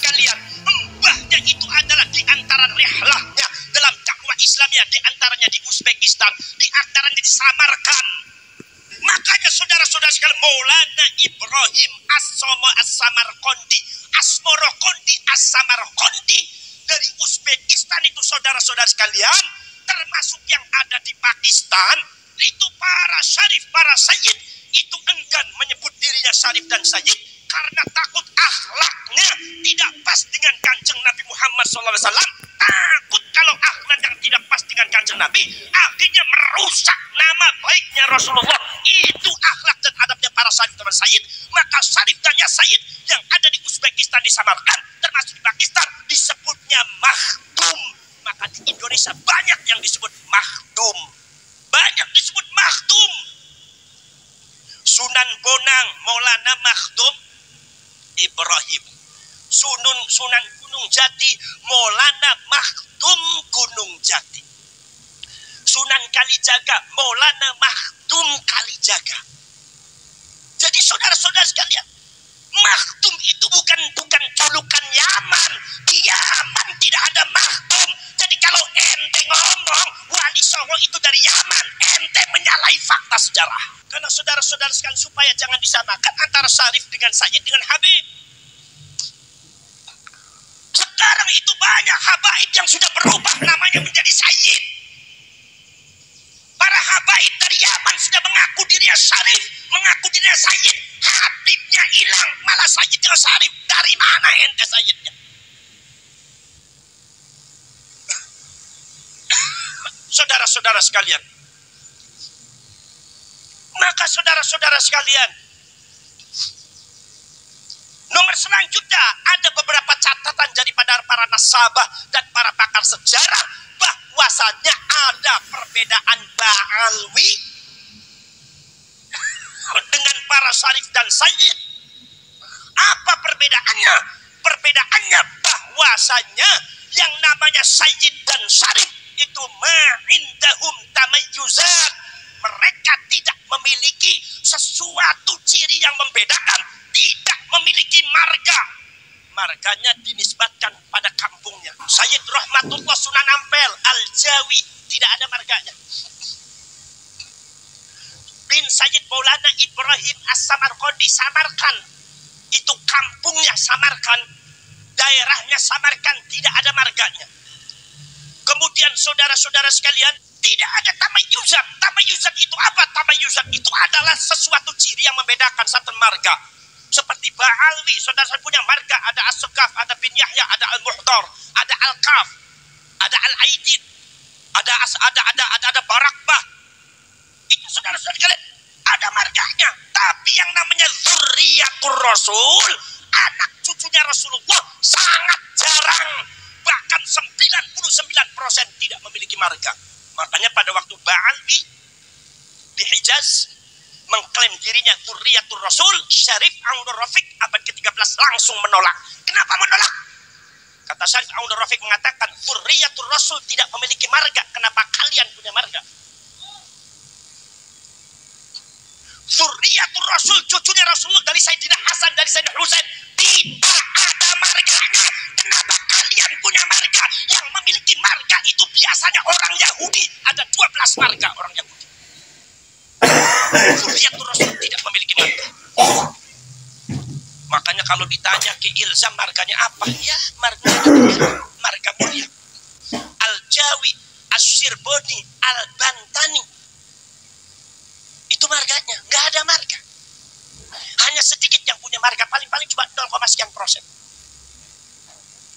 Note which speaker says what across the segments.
Speaker 1: sekalian, mbahnya itu adalah di antara rihlahnya dalam dakwah Islamnya, di antaranya di Uzbekistan, di antaranya di Samarkand. Makanya saudara-saudara sekalian, Maulana Ibrahim As-Samarkandi, Asmorokondi As-Samarkandi dari Uzbekistan itu, saudara-saudara sekalian, termasuk yang ada di Pakistan, itu para syarif, para sayyid itu enggan menyebut dirinya syarif dan sayyid karena takut akhlaknya tidak pas dengan kanjeng Nabi Muhammad SAW. Takut kalau akhlak yang tidak pas dengan kanjeng Nabi akhirnya merusak nama baiknya Rasulullah. Itu akhlak dan adabnya para syarif dan sayyid. Maka syarif dan ya sayyid yang ada di Uzbekistan, di Samarkand, termasuk di Pakistan, disebutnya makhdum. Maka di Indonesia banyak yang disebut makhdum. Banyak disebut makhdum. Sunan Bonang Maulana Makhdum Ibrahim. Sunan Gunung Jati Maulana Makhdum Gunung Jati. Sunan Kalijaga Maulana Makhdum Kalijaga. Jadi saudara-saudara sekalian, makhdum itu bukan julukan Yaman. Di Yaman tidak ada makhdum. Jadi kalau ente ngomong Wali Songo itu dari Yaman, ente menyalahi fakta sejarah. Karena saudara-saudara sekalian, supaya jangan disamakan antara syarif dengan sayyid dengan habib. Sekarang itu banyak habaib yang sudah berubah namanya menjadi sayyid. Para habaib dari Yaman sudah mengaku dirinya syarif, mengaku dirinya sayyid. Habibnya hilang, malah sayyid dengan syarif. Dari mana ente sayyidnya? Saudara-saudara sekalian, maka saudara-saudara sekalian, nomor selanjutnya ada beberapa catatan daripada para nasabah dan para pakar sejarah bahwasanya ada perbedaan ba'alwi dengan para syarif dan sayyid. Apa perbedaannya? Perbedaannya bahwasanya yang namanya sayyid dan syarif itu ma'indahum tamayyuzat. Mereka tidak memiliki sesuatu ciri yang membedakan, tidak memiliki marga. Marganya dinisbatkan pada kampungnya. Sayyid Rahmatullah Sunan Ampel Al-Jawi tidak ada marganya. Bin Sayyid Maulana Ibrahim As-Samarkandi Samarkand, itu kampungnya Samarkand, daerahnya Samarkand, tidak ada marganya. Kemudian saudara-saudara sekalian, tidak ada tamayyuzat. Tamayyuzat itu apa? Tamayyuzat itu adalah sesuatu ciri yang membedakan satu marga. Seperti Ba'alwi, saudara punya marga, ada As-Sukaf, ada Bin Yahya, ada Al-Muhdar, ada Al-Kaf, ada Al-Aidid, ada Barakbah. Itu saudara-saudara sekalian, ada marganya. Tapi yang namanya Dzurriyyatur Rasul, anak cucunya Rasulullah, sangat jarang. Bahkan 99% tidak memiliki marga. Makanya pada waktu Ba'alwi di Hijaz mengklaim dirinya Dzurriyyatur Rasul, Syarif Abdul Rafiq abad ke-13 langsung menolak. Kenapa menolak? Kata Syarif Abdul Rafiq mengatakan, Dzurriyyatur Rasul tidak memiliki marga. Kenapa kalian punya marga? Dzurriyyatur Rasul, cucunya Rasulullah, dari Sayyidina Hasan, dari Sayyidina Husain, tidak ada marganya. Kenapa kalian punya marga? Yang memiliki marga itu biasanya orang Yahudi. Ada 12 marga orang Yahudi. Dzurriyyatur Rasul tidak memiliki marga. Makanya kalau ditanya ke Ilzam marganya apa? Ya, marga mulia. Al-Jawi, Asy-Syirbani, Al-Bantani. Itu marganya, nggak ada marga. Hanya sedikit yang punya marga, paling-paling cuma 0, sekian %.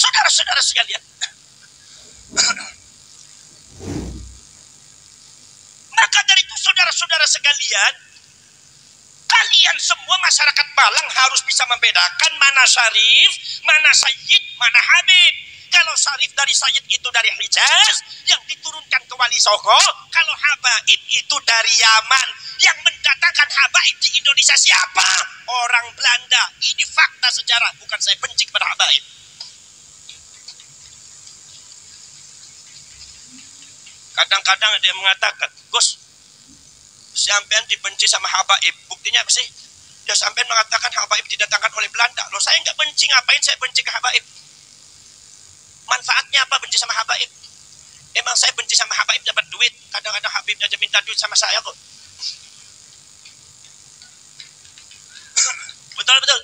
Speaker 1: Saudara-saudara sekalian, maka dari itu saudara-saudara sekalian, kalian semua masyarakat Malang harus bisa membedakan mana syarif, mana sayyid, mana habib. Kalau syarif dari sayyid itu dari Hijaz, yang diturunkan ke Wali Songo. Kalau habaib itu dari Yaman. Yang mendatangkan habaib di Indonesia siapa? Orang Belanda. Ini fakta sejarah, bukan saya benci kepada habaib. Kadang-kadang ada yang mengatakan, Gus, sampean dibenci sama habaib, buktinya apa sih? Ya sampai mengatakan Habaib didatangkan oleh Belanda. Loh, saya nggak benci, ngapain saya benci ke Habaib? Manfaatnya apa benci sama Habaib? Emang saya benci sama Habaib dapat duit? Kadang-kadang Habibnya aja minta duit sama saya kok. Betul-betul.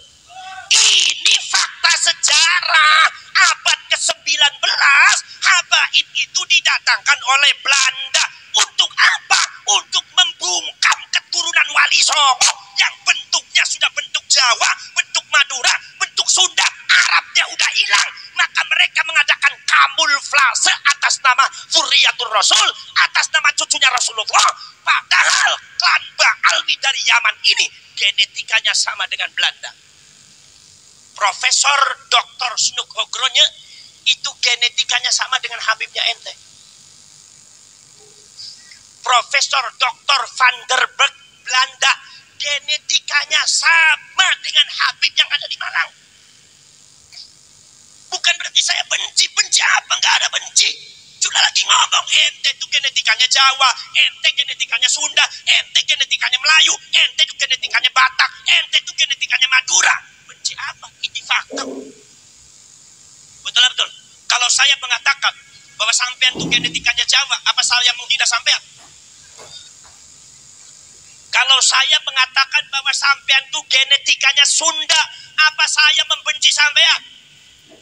Speaker 1: Ini fakta sejarah. Abad ke-19 Habaib itu didatangkan oleh Belanda. Untuk apa? Untuk membungkam keturunan Wali Songo yang bentuknya sudah bentuk Jawa, bentuk Madura, bentuk Sunda. Arabnya udah hilang. Maka mereka mengadakan kamuflase atas nama Zuriyatul Rasul, atas nama cucunya Rasulullah. Padahal klan Ba'alwi dari Yaman ini genetikanya sama dengan Belanda. Profesor Dr. Snoek Hogronya itu genetikanya sama dengan Habibnya ente. Profesor Dr. Van der Berg Belanda genetikanya sama dengan Habib yang ada di Malang. Bukan berarti saya benci apa, nggak ada benci. Sudah lagi ngomong ente itu genetikanya Jawa, ente genetikanya Sunda, ente genetikanya Melayu, ente itu genetikanya Batak, ente itu genetikanya Madura. Benci apa? Ini fakta. Betul. Kalau saya mengatakan bahwa sampean itu genetikanya Jawa, apa saya menghina sampean? Kalau saya mengatakan bahwa sampean itu genetikanya Sunda, apa saya membenci sampean?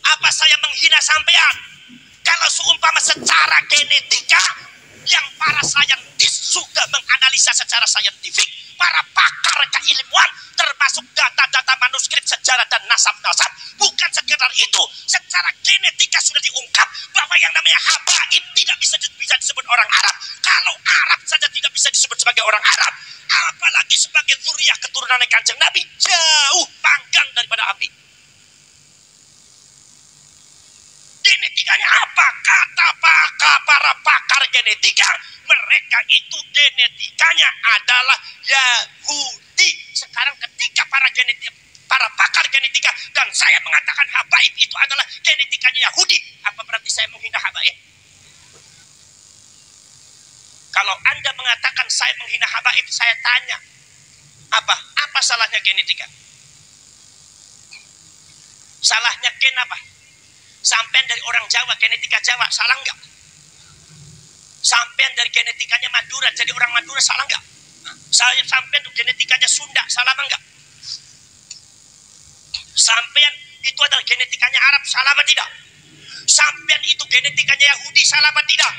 Speaker 1: Apa saya menghina sampean? Kalau seumpama secara genetika yang para saintis sudah menganalisa secara saintifik, para pakar keilmuan termasuk data-data manuskrip sejarah dan nasab-nasab, bukan sekedar itu, secara genetika sudah diungkap bahwa yang namanya Habaib tidak bisa disebut orang Arab. Kalau Arab saja tidak bisa disebut sebagai orang Arab, apalagi sebagai zuriyah keturunan Kanjeng Nabi, jauh panggang daripada api. Genetikanya apa? Kata para pakar genetika, mereka itu genetikanya adalah Yahudi. Sekarang ketika para pakar genetika dan saya mengatakan Habaib itu adalah genetikanya Yahudi, apa berarti saya menghina Habaib? Kalau Anda mengatakan saya menghina Habaib, saya tanya, apa salahnya genetika? Salahnya gen apa? Sampean dari orang Jawa, genetika Jawa, salah enggak? Sampean dari genetikanya Madura, jadi orang Madura, salah enggak? Sampean itu genetikanya Sunda, salah enggak? Sampean itu adalah genetikanya Arab, salah apa tidak? Sampean itu genetikanya Yahudi, salah apa tidak?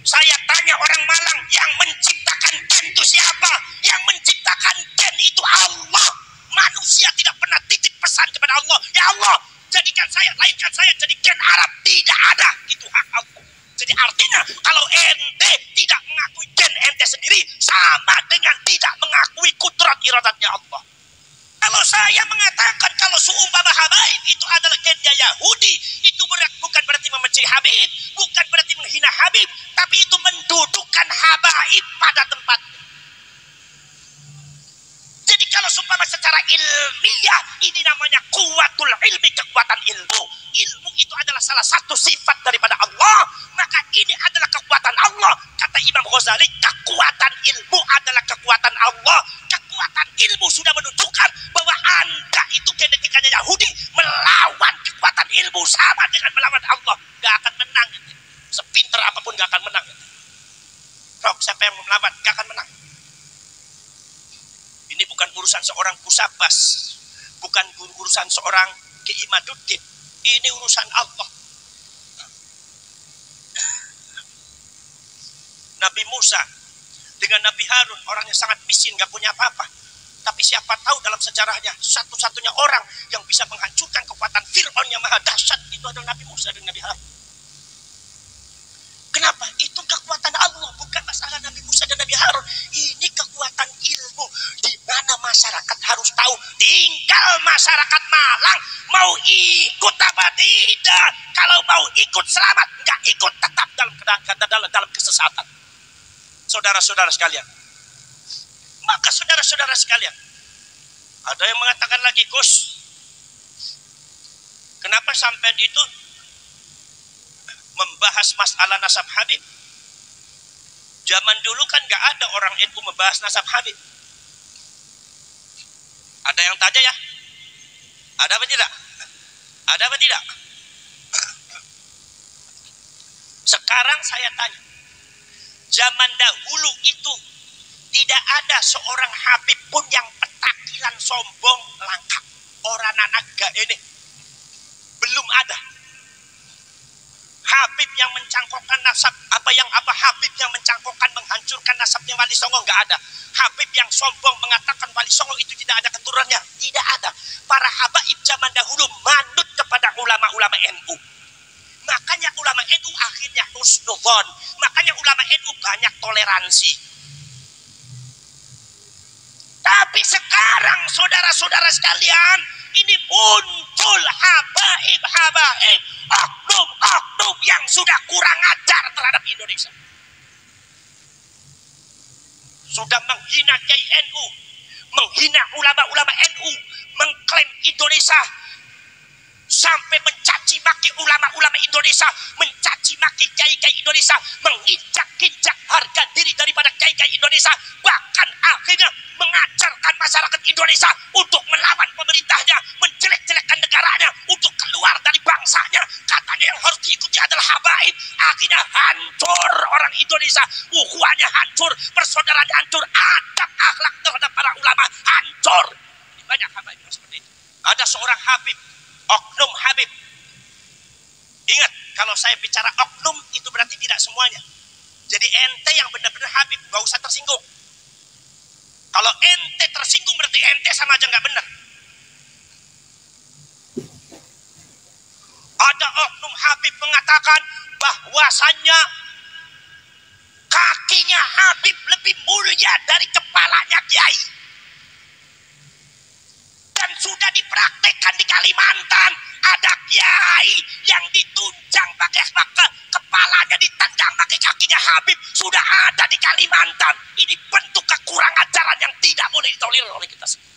Speaker 1: Saya tanya orang Malang, yang menciptakan gen itu siapa? Yang menciptakan gen itu Allah. Manusia tidak pernah titip pesan kepada Allah, ya Allah, jadikan saya, lainkan saya jadi gen Arab. Tidak ada, itu hak Allah. Jadi artinya kalau ente tidak mengakui gen ente sendiri, sama dengan tidak mengakui kudrat iradatnya Allah. Kalau saya mengatakan kalau seumpama Habaib itu adalah gennya Yahudi, itu bukan berarti membenci Habib, bukan berarti menghina Habib, tapi itu mendudukkan Habaib pada tempatnya. Jadi kalau seumpama secara ilmiah, ini namanya kuwatul ilmi, kekuatan ilmu. Ilmu itu adalah salah satu sifat daripada Allah, maka ini adalah kekuatan Allah. Kata Imam Ghazali, kekuatan ilmu adalah kekuatan Allah. Kekuatan ilmu sudah menunjukkan bahwa Anda itu genetikanya Yahudi, melawan kekuatan ilmu sama dengan melawan Allah. Gak akan menang. Sepinter apapun gak akan menang. Rok, siapa yang melawan? Gak akan menang. Ini bukan urusan seorang Kusabas, bukan urusan seorang Kiai Maduddin. Ini urusan Allah. Nabi Musa dengan Nabi Harun, orang yang sangat miskin, gak punya apa-apa. Tapi siapa tahu dalam sejarahnya, satu-satunya orang yang bisa menghancurkan kekuatan Fir'aun yang maha dahsyat itu adalah Nabi Musa dan Nabi Harun. Kenapa? Itu kekuatan Allah, bukan masalah Nabi Musa dan Nabi Harun. Ini kekuatan ilmu, di mana masyarakat harus tahu. Tinggal masyarakat Malang mau ikut apa tidak. Kalau mau ikut selamat, nggak ikut tetap dalam kesesatan. Saudara-saudara sekalian, maka saudara-saudara sekalian, ada yang mengatakan lagi, Gus, kenapa sampai itu membahas masalah nasab Habib? Zaman dulu kan gak ada orang NU membahas nasab Habib. Ada yang tanya ya. Ada apa tidak? Ada apa tidak? Sekarang saya tanya, zaman dahulu itu tidak ada seorang habib pun yang petakilan sombong langka. Orang naga ini belum ada. Habib yang mencangkokkan nasab apa Habib yang mencangkokkan menghancurkan nasabnya Wali Songo, nggak ada. Habib yang sombong mengatakan Wali Songo itu tidak ada keturunannya, tidak ada. Para habaib zaman dahulu manut kepada ulama-ulama NU. Makanya ulama NU akhirnya husnudzon. Makanya ulama NU banyak toleransi. Tapi sekarang saudara-saudara sekalian, ini muncul habaib, oknum yang sudah kurang ajar terhadap Indonesia. Sudah menghina Kiai NU, menghina ulama-ulama NU, mengklaim Indonesia, sampai mencaci maki ulama-ulama Indonesia, mencaci maki kiai-kiai Indonesia, menginjak-injak harga diri daripada kiai-kiai Indonesia, bahkan akhirnya mengajarkan masyarakat Indonesia untuk melawan pemerintahnya, menjelek-jelekkan negaranya, untuk keluar dari bangsanya. Katanya yang harus diikuti adalah habaib. Akhirnya hancur orang Indonesia, ukhuwahnya hancur, persaudaraannya hancur, adab akhlak terhadap para ulama hancur. Banyak habaib yang seperti itu. Ada seorang habib, oknum habib. Ingat, kalau saya bicara oknum itu berarti tidak semuanya. Jadi ente yang benar-benar habib, gak usah tersinggung. Kalau ente tersinggung berarti ente sama aja nggak benar. Ada oknum habib mengatakan bahwasannya kakinya habib lebih mulia dari kepalanya kiai. Dan sudah dipraktekkan di Kalimantan. Ada kiai yang ditunjang pakai kepalanya, ditendang pakai kakinya habib. Sudah ada di Kalimantan. Ini bentuk kekurang ajaran yang tidak boleh ditolerir oleh kita semua.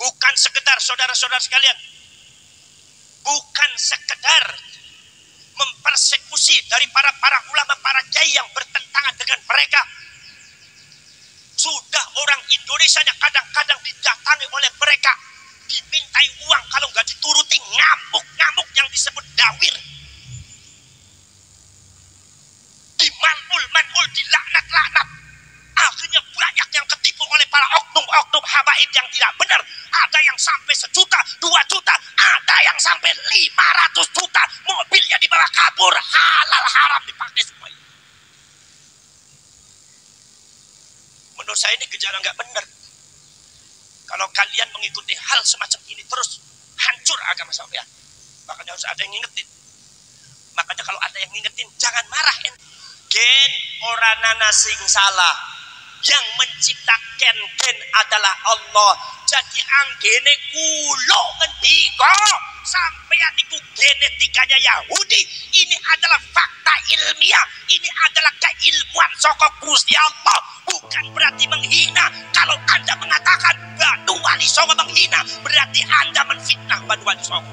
Speaker 1: Bukan sekedar saudara-saudara sekalian, bukan sekedar mempersekusi dari para ulama, para kiai yang bertentangan dengan mereka. Sudah orang Indonesia yang kadang-kadang didatangi oleh mereka, dimintai uang, kalau nggak dituruti ngamuk-ngamuk yang disebut dawir. Dimanul, dilaknat-laknat. Akhirnya banyak yang ketipu oleh para oknum-oknum habaib yang tidak benar. Ada yang sampai 1 juta, 2 juta, ada yang sampai 500 juta. Mobilnya dibawa kabur, halal haram dipakai semua. Menurut saya ini gejala nggak benar. Kalau kalian mengikuti hal semacam ini terus, hancur agama sampean. Makanya harus ada yang ngingetin. Makanya kalau ada yang ngingetin, jangan marah. Gen orana sing salah. Yang menciptakan gen adalah Allah. Jadi anggene kulo ngendika sampean iku genetikanya Yahudi. Ini adalah fakta ilmiah. Ini adalah keilmuan saka Gusti Allah. Bukan berarti menghina. Kalau Anda mengatakan Banu Wali Songo menghina, berarti Anda menfitnah Banu Wali Songo.